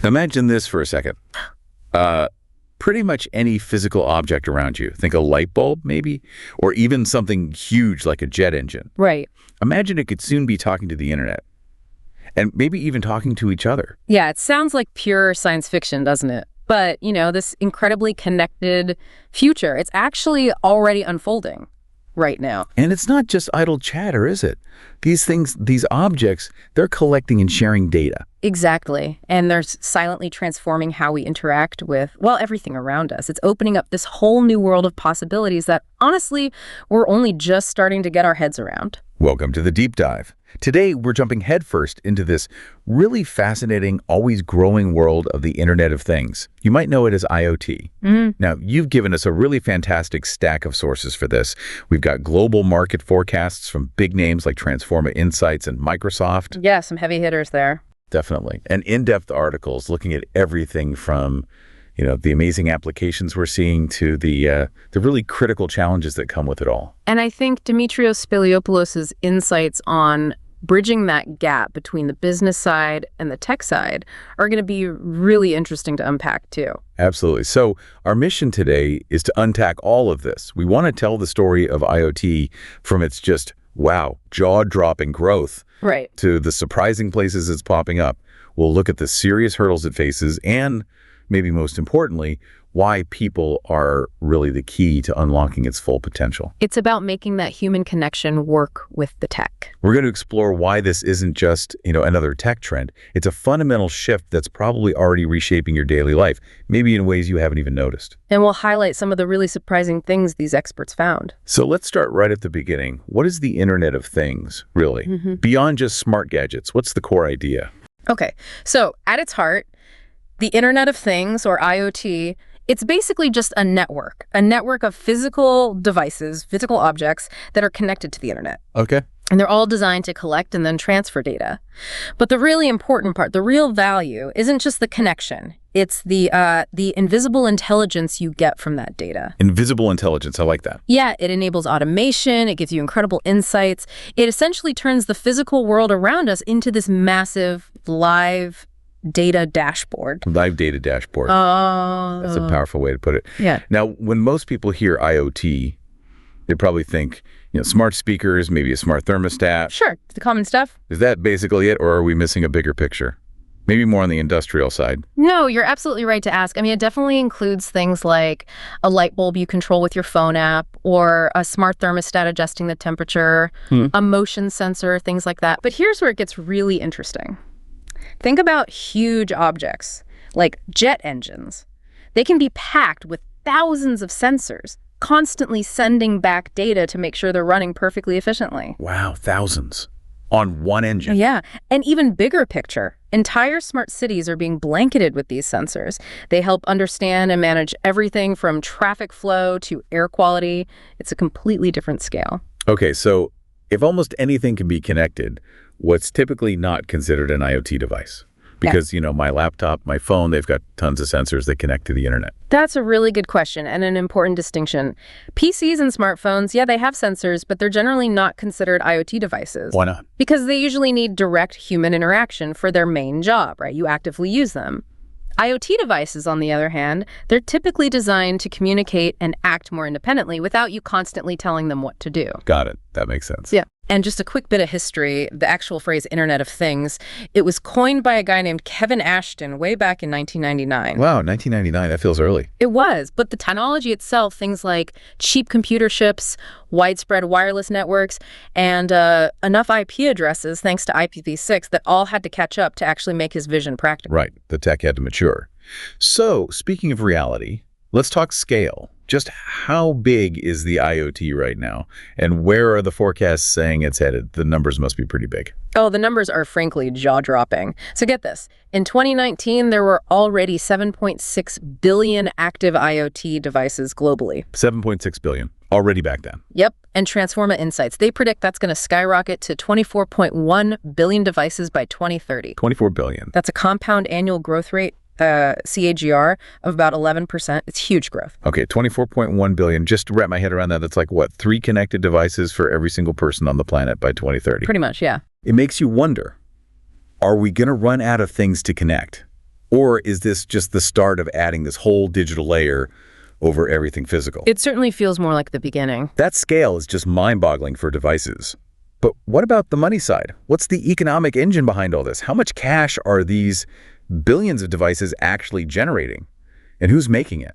Imagine this for a second. Pretty much any physical object around you. Think a light bulb, maybe, or even something huge like a jet engine. Right. Imagine it could soon be talking to the internet and maybe even talking to each other. Yeah, it sounds like pure science fiction, doesn't it? But, this incredibly connected future, it's actually already unfolding right now. And it's not just idle chatter, is it? These things, these objects, they're collecting and sharing data. Exactly. And they're silently transforming how we interact with, everything around us. It's opening up this whole new world of possibilities that, honestly, we're only just starting to get our heads around. Welcome to the Deep Dive. Today, we're jumping headfirst into this really fascinating, always growing world of the Internet of Things. You might know it as IoT. Now, you've given us a really fantastic stack of sources for this. We've got global market forecasts from big names like Transforma Insights and Microsoft. Yeah, some heavy hitters there. Definitely. And in-depth articles looking at everything from, the amazing applications we're seeing to the really critical challenges that come with it all. And I think Dimitrios Spiliopoulos' insights on bridging that gap between the business side and the tech side are going to be really interesting to unpack too. Absolutely. So our mission today is to unpack all of this. We want to tell the story of IoT from its just, wow, jaw-dropping growth to the surprising places it's popping up. We'll look at the serious hurdles it faces and, maybe most importantly, why people are really the key to unlocking its full potential. It's about making that human connection work with the tech. We're going to explore why this isn't just, another tech trend. It's a fundamental shift that's probably already reshaping your daily life, maybe in ways you haven't even noticed. And we'll highlight some of the really surprising things these experts found. So let's start right at the beginning. What is the Internet of Things, really? Beyond just smart gadgets, what's the core idea? Okay, so at its heart, the Internet of Things, or IoT, it's basically just a network of physical devices, physical objects that are connected to the internet. Okay. And they're all designed to collect and then transfer data. But the really important part, the real value, isn't just the connection. It's the invisible intelligence you get from that data. Invisible intelligence, I like that. Yeah, it enables automation, it gives you incredible insights. It essentially turns the physical world around us into this massive, live data dashboard. Live data dashboard. Oh. That's a powerful way to put it. Yeah. Now, when most people hear IoT, they probably think, smart speakers, maybe a smart thermostat. Sure, the common stuff. Is that basically it, or are we missing a bigger picture? Maybe more on the industrial side. No, you're absolutely right to ask. I mean, it definitely includes things like a light bulb you control with your phone app, or a smart thermostat adjusting the temperature, a motion sensor, things like that. But here's where it gets really interesting. Think about huge objects, like jet engines. They can be packed with thousands of sensors, constantly sending back data to make sure they're running perfectly efficiently. Wow, thousands. On one engine. Yeah, and even bigger picture. Entire smart cities are being blanketed with these sensors. They help understand and manage everything from traffic flow to air quality. It's a completely different scale. Okay, so if almost anything can be connected, what's typically not considered an IoT device? Because, my laptop, my phone, they've got tons of sensors that connect to the internet. That's a really good question and an important distinction. PCs and smartphones, yeah, they have sensors, but they're generally not considered IoT devices. Why not? Because they usually need direct human interaction for their main job, right? You actively use them. IoT devices, on the other hand, they're typically designed to communicate and act more independently without you constantly telling them what to do. Got it. That makes sense. Yeah. And just a quick bit of history, the actual phrase Internet of Things, it was coined by a guy named Kevin Ashton way back in 1999. Wow, 1999, that feels early. It was, but the technology itself, things like cheap computer chips, widespread wireless networks, and enough IP addresses, thanks to IPv6, that all had to catch up to actually make his vision practical. Right, the tech had to mature. So, speaking of reality, let's talk scale. Just how big is the IoT right now? And where are the forecasts saying it's headed? The numbers must be pretty big. Oh, the numbers are frankly jaw-dropping. So get this. In 2019, there were already 7.6 billion active IoT devices globally. 7.6 billion. Already back then. Yep. And Transforma Insights, they predict that's going to skyrocket to 24.1 billion devices by 2030. 24 billion. That's a compound annual growth rate, CAGR, of about 11%. It's huge growth. Okay, 24.1 billion. Just to wrap my head around that, that's like, what, 3 connected devices for every single person on the planet by 2030? Pretty much, yeah. It makes you wonder, are we going to run out of things to connect? Or is this just the start of adding this whole digital layer over everything physical? It certainly feels more like the beginning. That scale is just mind-boggling for devices. But what about the money side? What's the economic engine behind all this? How much cash are these billions of devices actually generating? And who's making it?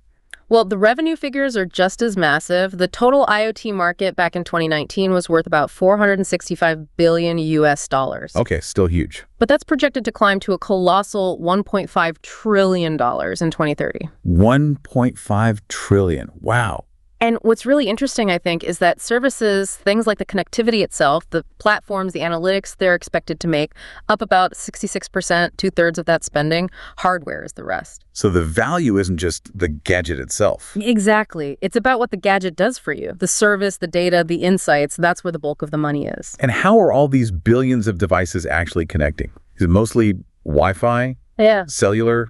Well, the revenue figures are just as massive. The total IoT market back in 2019 was worth about 465 billion US dollars. Okay, still huge. But that's projected to climb to a colossal $1.5 trillion in 2030. 1.5 trillion. Wow. And what's really interesting, I think, is that services, things like the connectivity itself, the platforms, the analytics, they're expected to make up about 66%, two-thirds of that spending. Hardware is the rest. So the value isn't just the gadget itself. Exactly. It's about what the gadget does for you. The service, the data, the insights, that's where the bulk of the money is. And how are all these billions of devices actually connecting? Is it mostly Wi-Fi, cellular,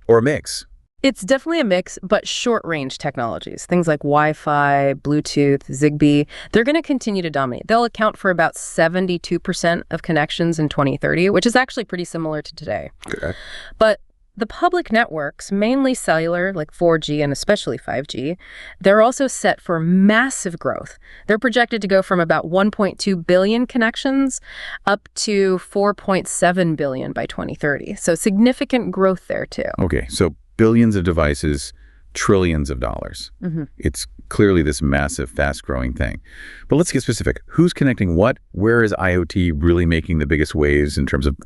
or a mix? It's definitely a mix, but short-range technologies, things like Wi-Fi, Bluetooth, Zigbee, they're going to continue to dominate. They'll account for about 72% of connections in 2030, which is actually pretty similar to today. Okay. But the public networks, mainly cellular, like 4G and especially 5G, they're also set for massive growth. They're projected to go from about 1.2 billion connections up to 4.7 billion by 2030. So significant growth there, too. Okay, so billions of devices, trillions of dollars. Mm-hmm. It's clearly this massive, fast-growing thing. But let's get specific. Who's connecting what? Where is IoT really making the biggest waves in terms of,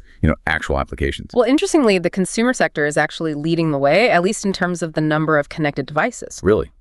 actual applications? Well, interestingly, the consumer sector is actually leading the way, at least in terms of the number of connected devices. Really?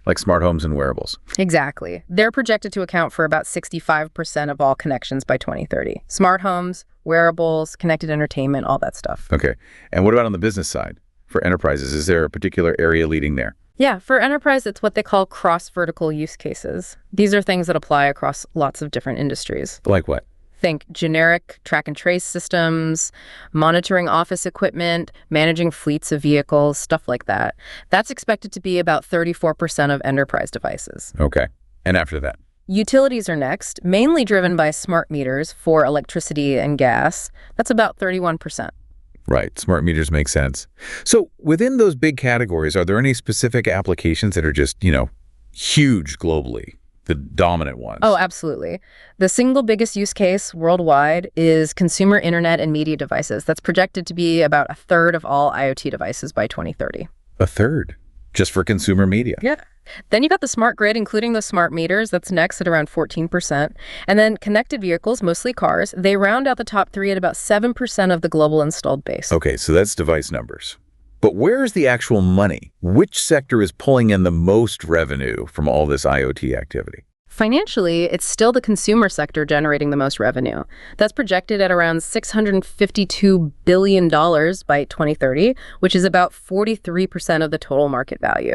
Like smart homes and wearables? Exactly. They're projected to account for about 65% of all connections by 2030. Smart homes, wearables, connected entertainment, all that stuff. Okay. And what about on the business side? For enterprises, is there a particular area leading there? Yeah, for enterprise, it's what they call cross-vertical use cases. These are things that apply across lots of different industries. Like what? Think generic track and trace systems, monitoring office equipment, managing fleets of vehicles, stuff like that. That's expected to be about 34% of enterprise devices. Okay. And after that? Utilities are next, mainly driven by smart meters for electricity and gas. That's about 31%. Right. Smart meters make sense. So within those big categories, are there any specific applications that are just, huge globally, the dominant ones? Oh, absolutely. The single biggest use case worldwide is consumer internet and media devices. That's projected to be about a third of all IoT devices by 2030. A third? Just for consumer media? Yeah. Then you got the smart grid, including the smart meters. That's next at around 14%. And then connected vehicles, mostly cars, they round out the top three at about 7% of the global installed base. Okay, so that's device numbers. But where is the actual money? Which sector is pulling in the most revenue from all this IoT activity? Financially, it's still the consumer sector generating the most revenue. That's projected at around $652 billion by 2030, which is about 43% of the total market value.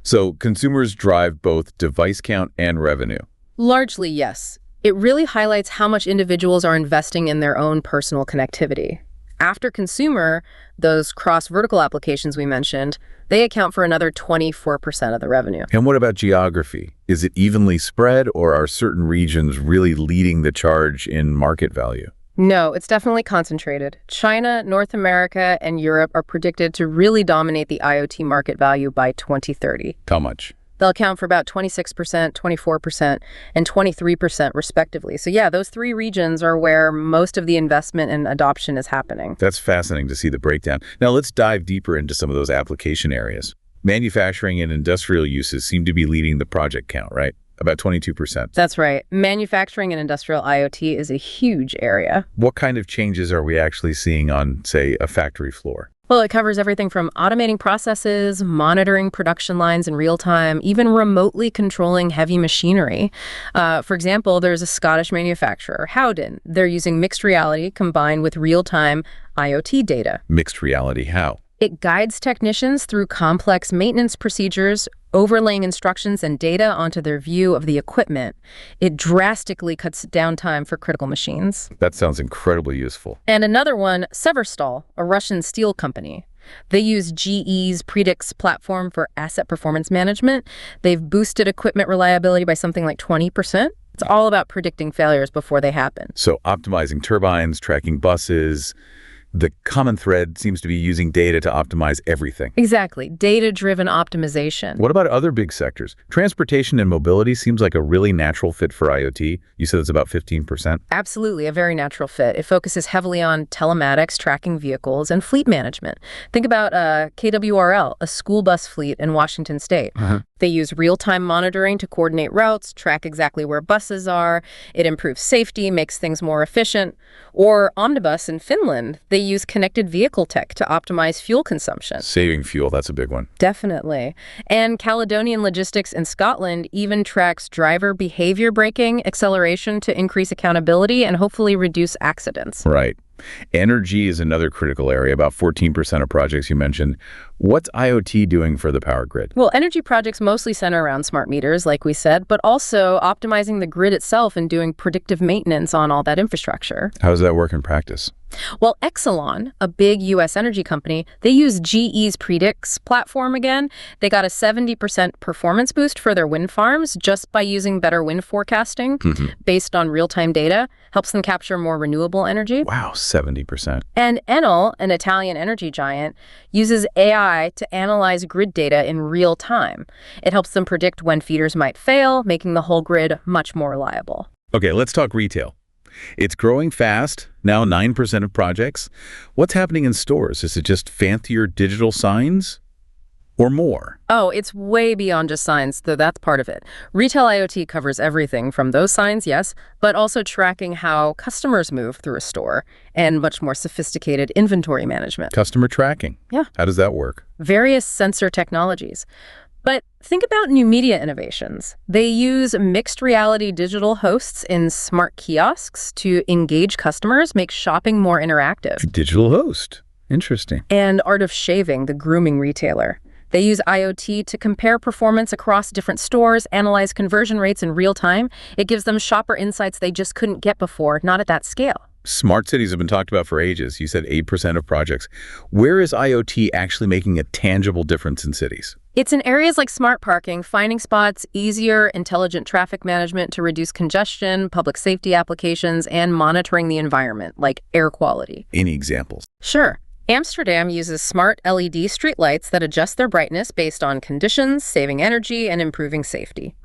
So consumers drive both device count and revenue? Largely, yes. It really highlights how much individuals are investing in their own personal connectivity. After consumer, those cross-vertical applications we mentioned, they account for another 24% of the revenue. And what about geography? Is it evenly spread, or are certain regions really leading the charge in market value? No, it's definitely concentrated. China, North America, and Europe are predicted to really dominate the IoT market value by 2030. How much? They'll account for about 26%, 24%, and 23% respectively. So yeah, those three regions are where most of the investment and adoption is happening. That's fascinating to see the breakdown. Now let's dive deeper into some of those application areas. Manufacturing and industrial uses seem to be leading the project count, right? About 22%. That's right. Manufacturing and industrial IoT is a huge area. What kind of changes are we actually seeing on, say, a factory floor? Well, it covers everything from automating processes, monitoring production lines in real time, even remotely controlling heavy machinery. For example, there's a Scottish manufacturer, Howden. They're using mixed reality combined with real-time IoT data. Mixed reality, how? It guides technicians through complex maintenance procedures, overlaying instructions and data onto their view of the equipment. It drastically cuts down time for critical machines. That sounds incredibly useful. And another one, Severstal, a Russian steel company. They use GE's Predix platform for asset performance management. They've boosted equipment reliability by something like 20%. It's all about predicting failures before they happen. So optimizing turbines, tracking buses, The common thread seems to be using data to optimize everything. Exactly. Data-driven optimization. What about other big sectors? Transportation and mobility seems like a really natural fit for IoT. You said it's about 15%. Absolutely, a very natural fit. It focuses heavily on telematics, tracking vehicles, and fleet management. Think about KWRL, a school bus fleet in Washington State. They use real-time monitoring to coordinate routes, track exactly where buses are. It improves safety, makes things more efficient. Or Omnibus in Finland, they use connected vehicle tech to optimize fuel consumption. Saving fuel, that's a big one. Definitely. And Caledonian Logistics in Scotland even tracks driver behavior braking, acceleration to increase accountability and hopefully reduce accidents. Right. Energy is another critical area, about 14% of projects you mentioned. What's IoT doing for the power grid? Well, energy projects mostly center around smart meters, like we said, but also optimizing the grid itself and doing predictive maintenance on all that infrastructure. How does that work in practice? Well, Exelon, a big U.S. energy company, they use GE's Predix platform again. They got a 70% performance boost for their wind farms just by using better wind forecasting based on real-time data. Helps them capture more renewable energy. Wow, 70%. And Enel, an Italian energy giant, uses AI to analyze grid data in real time. It helps them predict when feeders might fail, making the whole grid much more reliable. Okay, let's talk retail. It's growing fast, now 9% of projects. What's happening in stores? Is it just fancier digital signs or more? Oh, it's way beyond just signs, though that's part of it. Retail IoT covers everything from those signs, yes, but also tracking how customers move through a store and much more sophisticated inventory management. Customer tracking. Yeah. How does that work? Various sensor technologies. But think about new media innovations. They use mixed reality digital hosts in smart kiosks to engage customers, make shopping more interactive. Digital host. Interesting. And Art of Shaving, the grooming retailer. They use IoT to compare performance across different stores, analyze conversion rates in real time. It gives them shopper insights they just couldn't get before, not at that scale. Smart cities have been talked about for ages. You said 8% of projects. Where is IoT actually making a tangible difference in cities? It's in areas like smart parking, finding spots, easier, intelligent traffic management to reduce congestion, public safety applications, and monitoring the environment, like air quality. Any examples? Sure. Amsterdam uses smart LED streetlights that adjust their brightness based on conditions, saving energy and improving safety.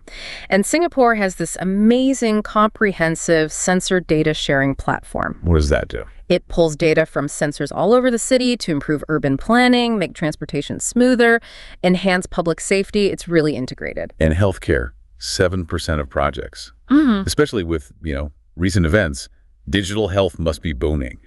And Singapore has this amazing, comprehensive sensor data sharing platform. What does that do? It pulls data from sensors all over the city to improve urban planning, make transportation smoother, enhance public safety. It's really integrated. And healthcare, 7% of projects. Especially with, recent events, digital health must be booming.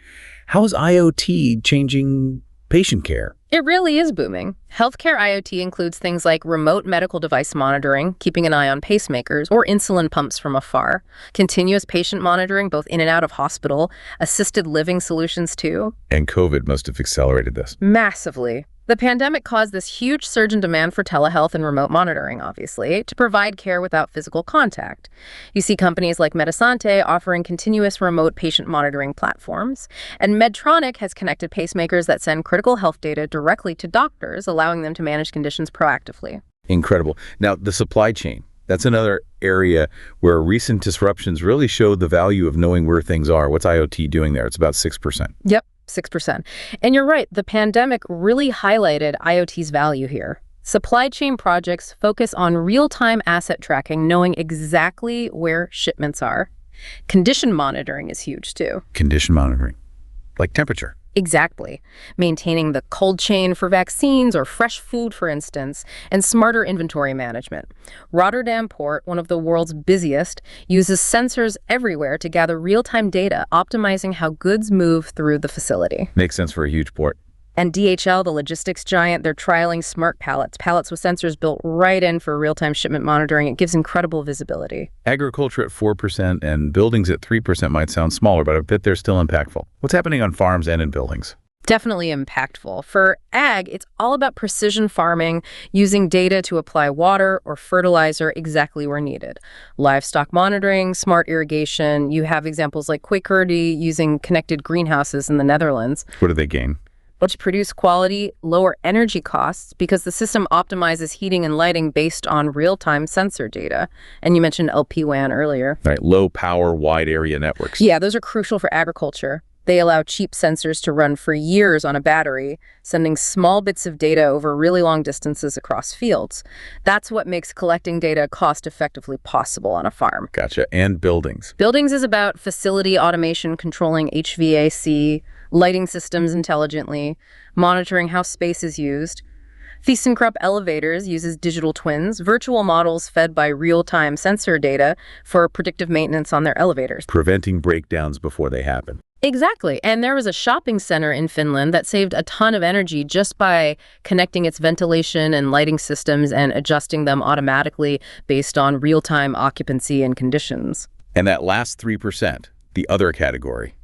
How is IoT changing patient care? It really is booming. Healthcare IoT includes things like remote medical device monitoring, keeping an eye on pacemakers or insulin pumps from afar, continuous patient monitoring both in and out of hospital, assisted living solutions too. And COVID must have accelerated this. Massively. The pandemic caused this huge surge in demand for telehealth and remote monitoring, obviously, to provide care without physical contact. You see companies like Medisante offering continuous remote patient monitoring platforms, and Medtronic has connected pacemakers that send critical health data directly to doctors, allowing them to manage conditions proactively. Incredible. Now, the supply chain. That's another area where recent disruptions really showed the value of knowing where things are. What's IoT doing there? It's about 6%. Yep. 6%. And you're right, the pandemic really highlighted IoT's value here. Supply chain projects focus on real-time asset tracking, knowing exactly where shipments are. Condition monitoring is huge, too. Condition monitoring, like temperature. Exactly. Maintaining the cold chain for vaccines or fresh food, for instance, and smarter inventory management. Rotterdam Port, one of the world's busiest, uses sensors everywhere to gather real-time data, optimizing how goods move through the facility. Makes sense for a huge port. And DHL, the logistics giant, they're trialing smart pallets with sensors built right in for real-time shipment monitoring. It gives incredible visibility. Agriculture at 4% and buildings at 3% might sound smaller, but I bet they're still impactful. What's happening on farms and in buildings? Definitely impactful. For ag, it's all about precision farming, using data to apply water or fertilizer exactly where needed. Livestock monitoring, smart irrigation. You have examples like Quakerty using connected greenhouses in the Netherlands. What do they gain? Well, to produce quality, lower energy costs because the system optimizes heating and lighting based on real-time sensor data. And you mentioned LPWAN earlier. Right, low power, wide area networks. Yeah, those are crucial for agriculture. They allow cheap sensors to run for years on a battery, sending small bits of data over really long distances across fields. That's what makes collecting data cost-effectively possible on a farm. Gotcha. And buildings. Buildings is about facility automation, controlling HVAC, lighting systems intelligently, monitoring how space is used. ThyssenKrupp Elevators uses digital twins, virtual models fed by real-time sensor data for predictive maintenance on their elevators. Preventing breakdowns before they happen. Exactly. And there was a shopping center in Finland that saved a ton of energy just by connecting its ventilation and lighting systems and adjusting them automatically based on real-time occupancy and conditions. And that last 3%, the other category,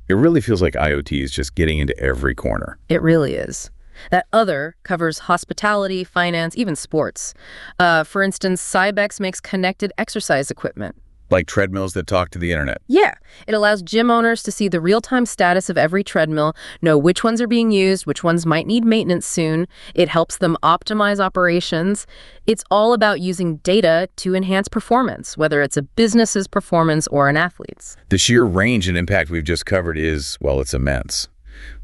it really feels like IoT is just getting into every corner. It really is. That other covers hospitality, finance, even sports. For instance, Cybex makes connected exercise equipment. Like treadmills that talk to the internet. Yeah. It allows gym owners to see the real-time status of every treadmill, know which ones are being used, which ones might need maintenance soon. It helps them optimize operations. It's all about using data to enhance performance, whether it's a business's performance or an athlete's. The sheer range and impact we've just covered is, well, it's immense.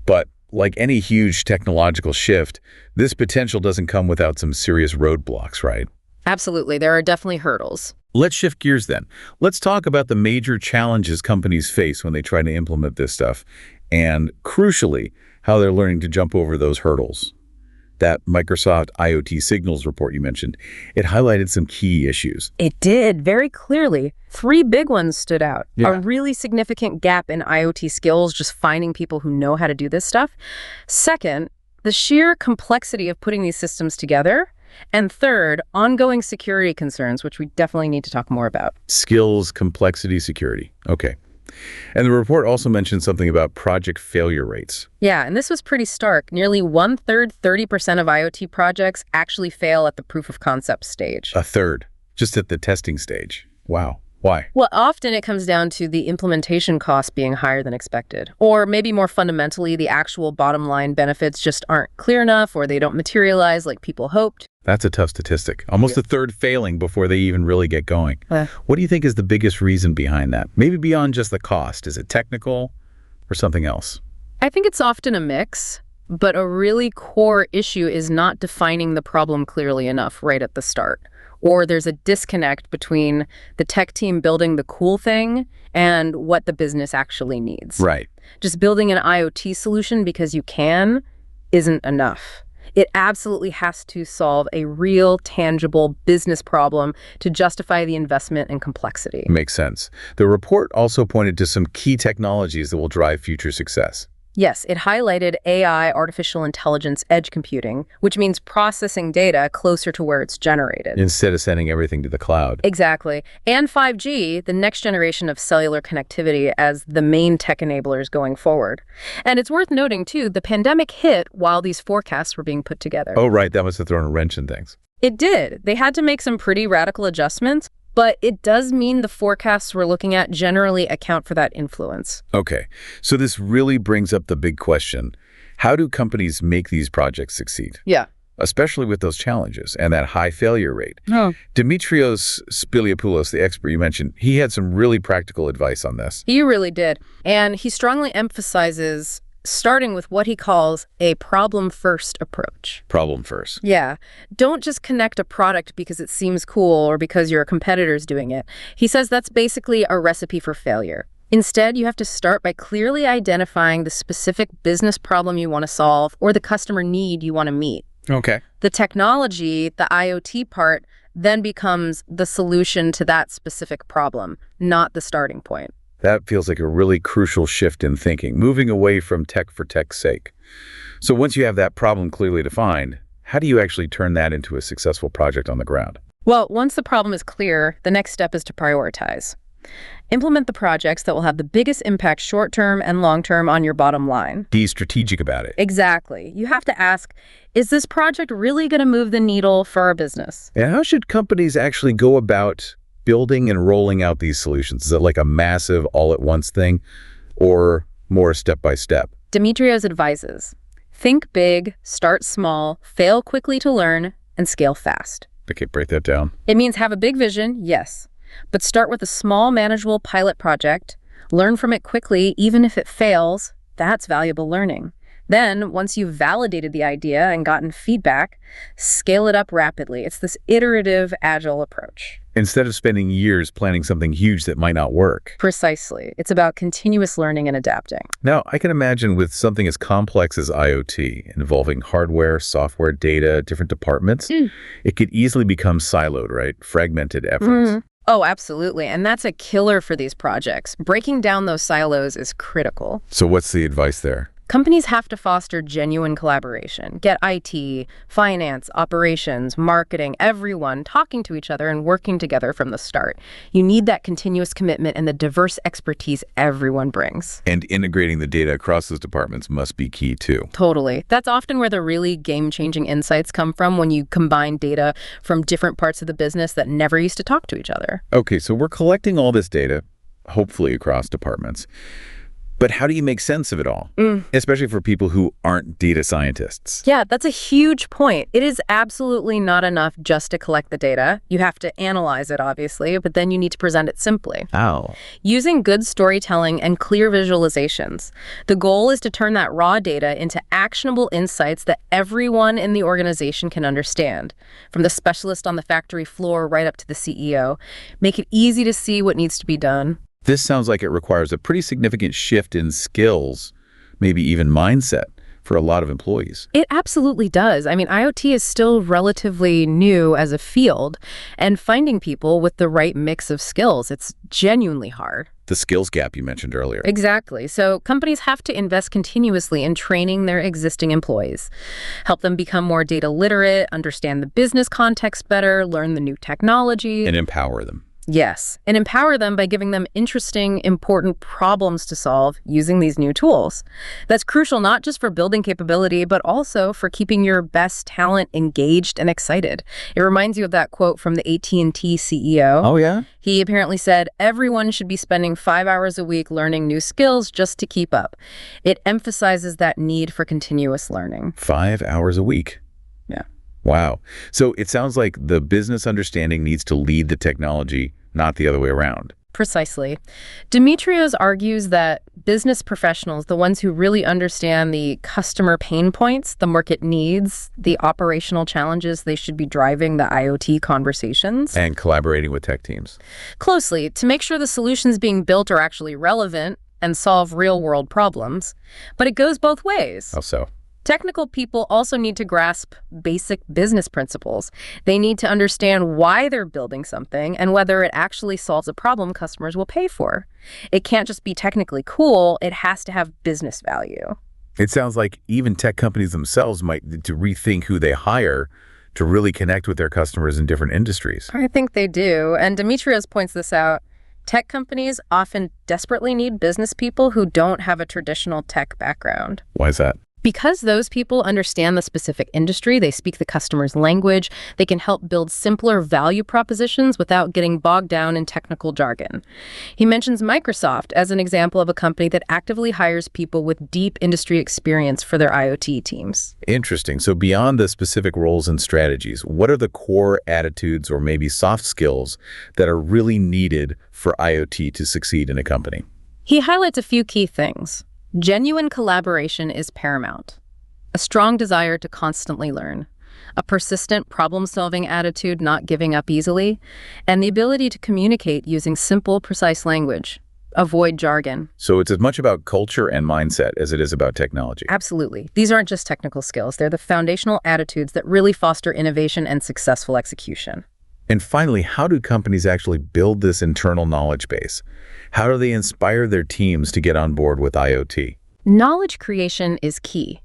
But like any huge technological shift, this potential doesn't come without some serious roadblocks, right? Absolutely. There are definitely hurdles. Let's shift gears then. Let's talk about the major challenges companies face when they try to implement this stuff, and crucially, how they're learning to jump over those hurdles. That Microsoft IoT Signals report you mentioned, it highlighted some key issues. It did, very clearly. 3 big ones stood out. Yeah. A really significant gap in IoT skills, just finding people who know how to do this stuff. Second, the sheer complexity of putting these systems together. And third, ongoing security concerns, which we definitely need to talk more about. Skills, complexity, security. Okay. And the report also mentioned something about project failure rates. Yeah, and this was pretty stark. Nearly 1/3, 30% of IoT projects actually fail at the proof of concept stage. A third, just at the testing stage. Wow. Why? Well, often it comes down to the implementation costs being higher than expected. Or maybe more fundamentally, the actual bottom line benefits just aren't clear enough, or they don't materialize like people hoped. That's a tough statistic. Almost a third failing before they even really get going. What do you think is the biggest reason behind that? Maybe beyond just the cost. Is it technical or something else? I think it's often a mix, but a really core issue is not defining the problem clearly enough right at the start. Or there's a disconnect between the tech team building the cool thing and what the business actually needs. Right. Just building an IoT solution because you can isn't enough. It absolutely has to solve a real, tangible business problem to justify the investment and complexity. Makes sense. The report also pointed to some key technologies that will drive future success. Yes, it highlighted AI, artificial intelligence, edge computing, which means processing data closer to where it's generated. Instead of sending everything to the cloud. Exactly. And 5G, the next generation of cellular connectivity, as the main tech enablers going forward. And it's worth noting, too, the pandemic hit while these forecasts were being put together. Oh, right. That must have thrown a wrench in things. It did. They had to make some pretty radical adjustments, but it does mean the forecasts we're looking at generally account for that influence. Okay, so this really brings up the big question. How do companies make these projects succeed? Yeah. Especially with those challenges and that high failure rate. Oh. Dimitrios Spiliopoulos, the expert you mentioned, he had some really practical advice on this. He really did. And he strongly emphasizes starting with what he calls a problem-first approach. Problem first. Yeah. Don't just connect a product because it seems cool or because your competitor's doing it. He says that's basically a recipe for failure. Instead, you have to start by clearly identifying the specific business problem you want to solve or the customer need you want to meet. Okay. The technology, the IoT part, then becomes the solution to that specific problem, not the starting point. That feels like a really crucial shift in thinking, moving away from tech for tech's sake. So once you have that problem clearly defined, how do you actually turn that into a successful project on the ground? Well, once the problem is clear, the next step is to prioritize. Implement the projects that will have the biggest impact short-term and long-term on your bottom line. Be strategic about it. Exactly. You have to ask, is this project really going to move the needle for our business? And how should companies actually go about building and rolling out these solutions? Is it like a massive all-at-once thing or more step-by-step? Dimitrios advises, think big, start small, fail quickly to learn, and scale fast. Okay, break that down. It means have a big vision, yes, but start with a small, manageable pilot project, Learn from it quickly, even if it fails. That's valuable learning. Then, once you've validated the idea and gotten feedback, scale it up rapidly. It's this iterative, agile approach. Instead of spending years planning something huge that might not work. Precisely. It's about continuous learning and adapting. Now, I can imagine with something as complex as IoT, involving hardware, software, data, different departments, it could easily become siloed, right? Fragmented efforts. Oh, absolutely. And that's a killer for these projects. Breaking down those silos is critical. So what's the advice there? Companies have to foster genuine collaboration. Get IT, finance, operations, marketing, everyone talking to each other and working together from the start. You need that continuous commitment and the diverse expertise everyone brings. And integrating the data across those departments must be key too. Totally. That's often where the really game-changing insights come from, when you combine data from different parts of the business that never used to talk to each other. Okay, so we're collecting all this data, hopefully across departments. But how do you make sense of it all? Especially for people who aren't data scientists. Yeah, that's a huge point. It is absolutely not enough just to collect the data. You have to analyze it, obviously, but then you need to present it simply. How? Using good storytelling and clear visualizations. The goal is to turn that raw data into actionable insights that everyone in the organization can understand, from the specialist on the factory floor right up to the CEO. Make it easy to see what needs to be done. This sounds like it requires a pretty significant shift in skills, maybe even mindset, for a lot of employees. It absolutely does. I mean, IoT is still relatively new as a field, and finding people with the right mix of skills, it's genuinely hard. The skills gap you mentioned earlier. Exactly. So companies have to invest continuously in training their existing employees, help them become more data literate, understand the business context better, learn the new technology. And empower them. Yes, and empower them by giving them interesting, important problems to solve using these new tools. That's crucial not just for building capability, but also for keeping your best talent engaged and excited. It reminds you of that quote from the AT&T CEO. Oh, yeah? He apparently said, everyone should be spending 5 hours a week learning new skills just to keep up. It emphasizes that need for continuous learning. 5 hours a week? Yeah. Wow. So it sounds like the business understanding needs to lead the technology, not the other way around. Precisely. Demetrios argues that business professionals, the ones who really understand the customer pain points, the market needs, the operational challenges, they should be driving the IoT conversations. And collaborating with tech teams. Closely, to make sure the solutions being built are actually relevant and solve real-world problems. But it goes both ways. How so? Technical people also need to grasp basic business principles. They need to understand why they're building something and whether it actually solves a problem customers will pay for. It can't just be technically cool, it has to have business value. It sounds like even tech companies themselves might need to rethink who they hire to really connect with their customers in different industries. I think they do, and Demetrios points this out. Tech companies often desperately need business people who don't have a traditional tech background. Why is that? Because those people understand the specific industry, they speak the customer's language, they can help build simpler value propositions without getting bogged down in technical jargon. He mentions Microsoft as an example of a company that actively hires people with deep industry experience for their IoT teams. Interesting. So beyond the specific roles and strategies, what are the core attitudes or maybe soft skills that are really needed for IoT to succeed in a company? He highlights a few key things. Genuine collaboration is paramount. A strong desire to constantly learn. A persistent problem-solving attitude, not giving up easily. And the ability to communicate using simple, precise language. Avoid jargon. So it's as much about culture and mindset as it is about technology. Absolutely. These aren't just technical skills. They're the foundational attitudes that really foster innovation and successful execution. And finally, how do companies actually build this internal knowledge base? How do they inspire their teams to get on board with IoT? Knowledge creation is key.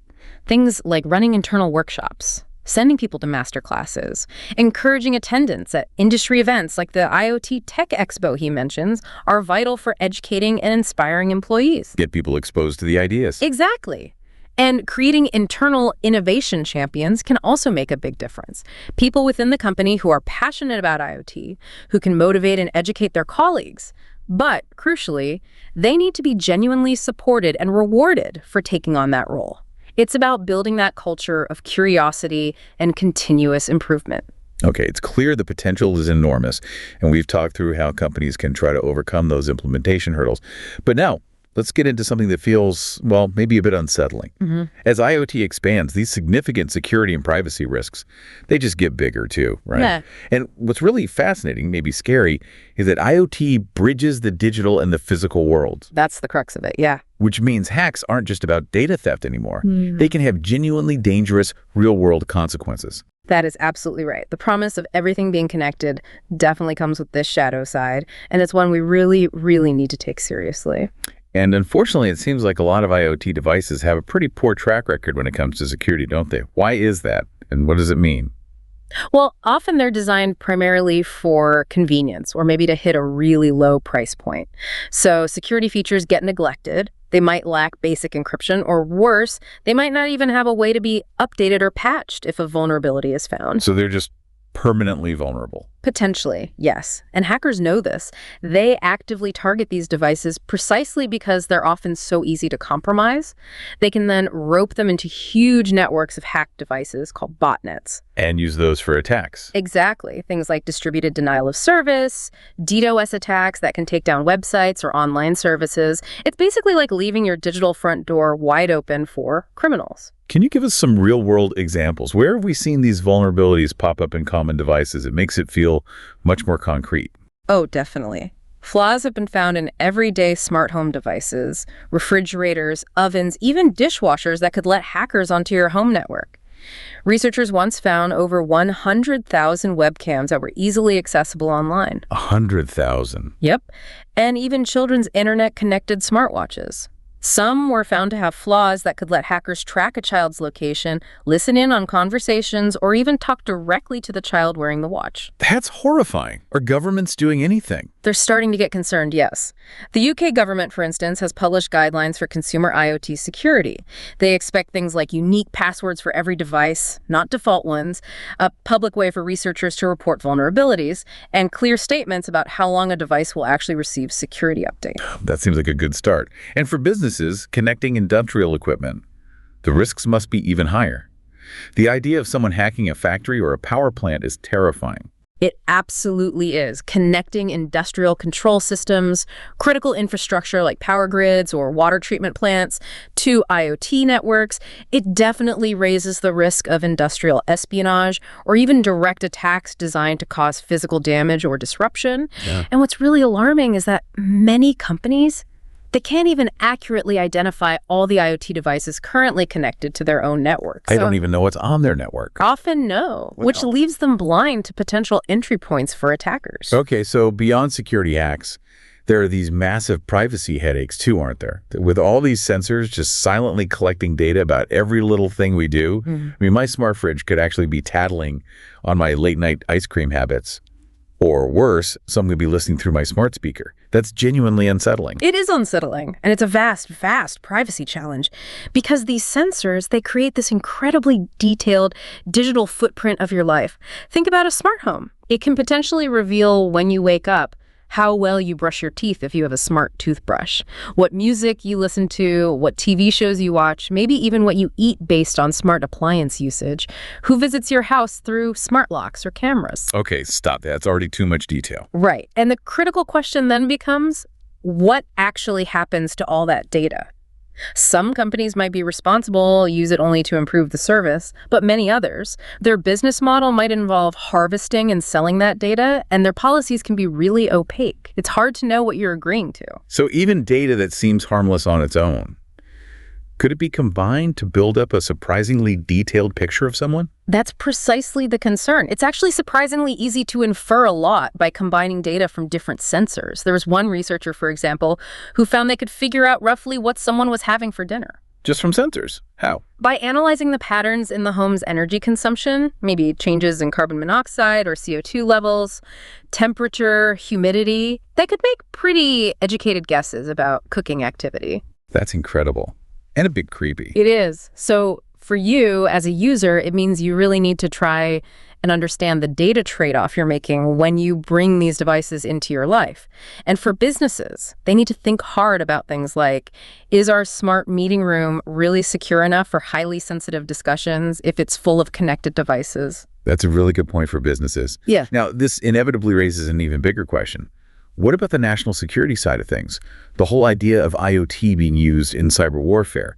Things like running internal workshops, sending people to master classes, encouraging attendance at industry events like the IoT Tech Expo he mentions are vital for educating and inspiring employees. Get people exposed to the ideas. Exactly. And creating internal innovation champions can also make a big difference. People within the company who are passionate about IoT, who can motivate and educate their colleagues. But, crucially, they need to be genuinely supported and rewarded for taking on that role. It's about building that culture of curiosity and continuous improvement. Okay, it's clear the potential is enormous, and we've talked through how companies can try to overcome those implementation hurdles. But now, let's get into something that feels, well, maybe a bit unsettling. As IoT expands, these significant security and privacy risks, they just get bigger too, right? Yeah. And what's really fascinating, maybe scary, is that IoT bridges the digital and the physical world. That's the crux of it, yeah. Which means hacks aren't just about data theft anymore. They can have genuinely dangerous, real-world consequences. That is absolutely right. The promise of everything being connected definitely comes with this shadow side, and it's one we really, really need to take seriously. And unfortunately, it seems like a lot of IoT devices have a pretty poor track record when it comes to security, don't they? Why is that? And what does it mean? Well, often they're designed primarily for convenience or maybe to hit a really low price point. So security features get neglected. They might lack basic encryption, or worse, they might not even have a way to be updated or patched if a vulnerability is found. So they're just permanently vulnerable. Potentially, yes. And hackers know this. They actively target these devices precisely because they're often so easy to compromise. They can then rope them into huge networks of hacked devices called botnets. And use those for attacks. Exactly. Things like distributed denial of service, DDoS attacks that can take down websites or online services. It's basically like leaving your digital front door wide open for criminals. Can you give us some real-world examples? Where have we seen these vulnerabilities pop up in common devices? It makes it feel much more concrete. Oh, definitely. Flaws have been found in everyday smart home devices, refrigerators, ovens, even dishwashers that could let hackers onto your home network. Researchers once found over 100,000 webcams that were easily accessible online. 100,000? Yep. And even children's internet-connected smartwatches. Some were found to have flaws that could let hackers track a child's location, listen in on conversations, or even talk directly to the child wearing the watch. That's horrifying. Are governments doing anything? They're starting to get concerned, yes. The UK government, for instance, has published guidelines for consumer IoT security. They expect things like unique passwords for every device, not default ones, a public way for researchers to report vulnerabilities, and clear statements about how long a device will actually receive security updates. That seems like a good start. And for businesses connecting industrial equipment, the risks must be even higher. The idea of someone hacking a factory or a power plant is terrifying. It absolutely is. Connecting industrial control systems, critical infrastructure like power grids or water treatment plants, to IoT networks, it definitely raises the risk of industrial espionage or even direct attacks designed to cause physical damage or disruption. Yeah. And what's really alarming is that many companies, they can't even accurately identify all the IoT devices currently connected to their own network. I don't even know what's on their network. Often no, which leaves them blind to potential entry points for attackers. Okay, so beyond security hacks, there are these massive privacy headaches too, aren't there? With all these sensors just silently collecting data about every little thing we do. I mean, my smart fridge could actually be tattling on my late-night ice cream habits. Or worse, someone could be listening through my smart speaker. That's genuinely unsettling. It is unsettling, and it's a vast, vast privacy challenge because these sensors, they create this incredibly detailed digital footprint of your life. Think about a smart home. It can potentially reveal when you wake up, how well you brush your teeth if you have a smart toothbrush, what music you listen to, what TV shows you watch, maybe even what you eat based on smart appliance usage, who visits your house through smart locks or cameras. Okay, stop that. That's already too much detail. Right. And the critical question then becomes, what actually happens to all that data? Some companies might be responsible, use it only to improve the service, but many others, their business model might involve harvesting and selling that data, and their policies can be really opaque. It's hard to know what you're agreeing to. So even data that seems harmless on its own, could it be combined to build up a surprisingly detailed picture of someone? That's precisely the concern. It's actually surprisingly easy to infer a lot by combining data from different sensors. There was one researcher, for example, who found they could figure out roughly what someone was having for dinner. Just from sensors? How? By analyzing the patterns in the home's energy consumption, maybe changes in carbon monoxide or CO2 levels, temperature, humidity, they could make pretty educated guesses about cooking activity. That's incredible. And a bit creepy. It is. So for you as a user, it means you really need to try and understand the data trade-off you're making when you bring these devices into your life. And for businesses, they need to think hard about things like, is our smart meeting room really secure enough for highly sensitive discussions if it's full of connected devices? That's a really good point for businesses. Yeah. Now, this inevitably raises an even bigger question. What about the national security side of things? The whole idea of IoT being used in cyber warfare.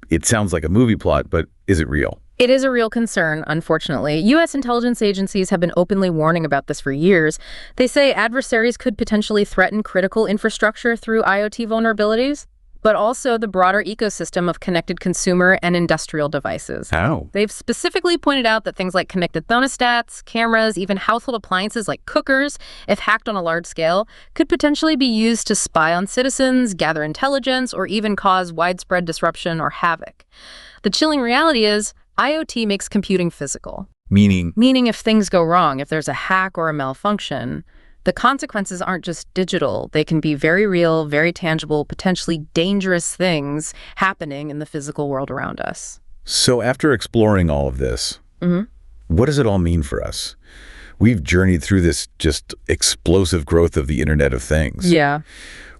It sounds like a movie plot, but is it real? It is a real concern, unfortunately. U.S. intelligence agencies have been openly warning about this for years. They say adversaries could potentially threaten critical infrastructure through IoT vulnerabilities, but also the broader ecosystem of connected consumer and industrial devices. How? They've specifically pointed out that things like connected thermostats, cameras, even household appliances like cookers, if hacked on a large scale, could potentially be used to spy on citizens, gather intelligence, or even cause widespread disruption or havoc. The chilling reality is, IoT makes computing physical. Meaning? Meaning if things go wrong, if there's a hack or a malfunction, the consequences aren't just digital. They can be very real, very tangible, potentially dangerous things happening in the physical world around us. So after exploring all of this, what does it all mean for us? We've journeyed through this just explosive growth of the Internet of Things. Yeah.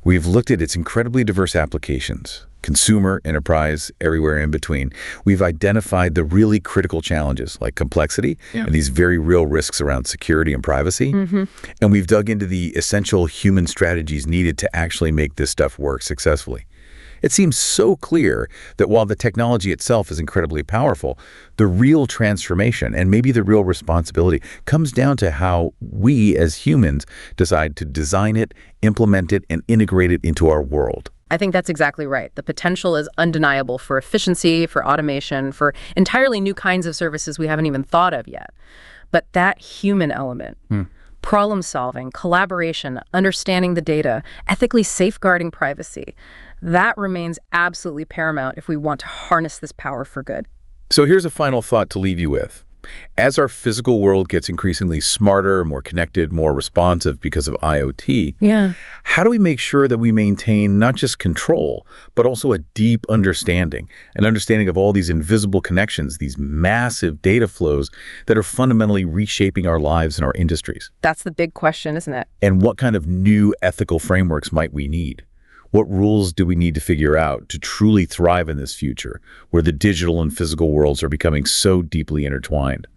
We've looked at its incredibly diverse applications, consumer, enterprise, everywhere in between. We've identified the really critical challenges like complexity and these very real risks around security and privacy. And we've dug into the essential human strategies needed to actually make this stuff work successfully. It seems so clear that while the technology itself is incredibly powerful, the real transformation and maybe the real responsibility comes down to how we as humans decide to design it, implement it, and integrate it into our world. I think that's exactly right. The potential is undeniable for efficiency, for automation, for entirely new kinds of services we haven't even thought of yet. But that human element, problem solving, collaboration, understanding the data, ethically safeguarding privacy, that remains absolutely paramount if we want to harness this power for good. So here's a final thought to leave you with. As our physical world gets increasingly smarter, more connected, more responsive because of IoT, how do we make sure that we maintain not just control, but also a deep understanding, an understanding of all these invisible connections, these massive data flows that are fundamentally reshaping our lives and our industries? That's the big question, isn't it? And what kind of new ethical frameworks might we need? What rules do we need to figure out to truly thrive in this future where the digital and physical worlds are becoming so deeply intertwined?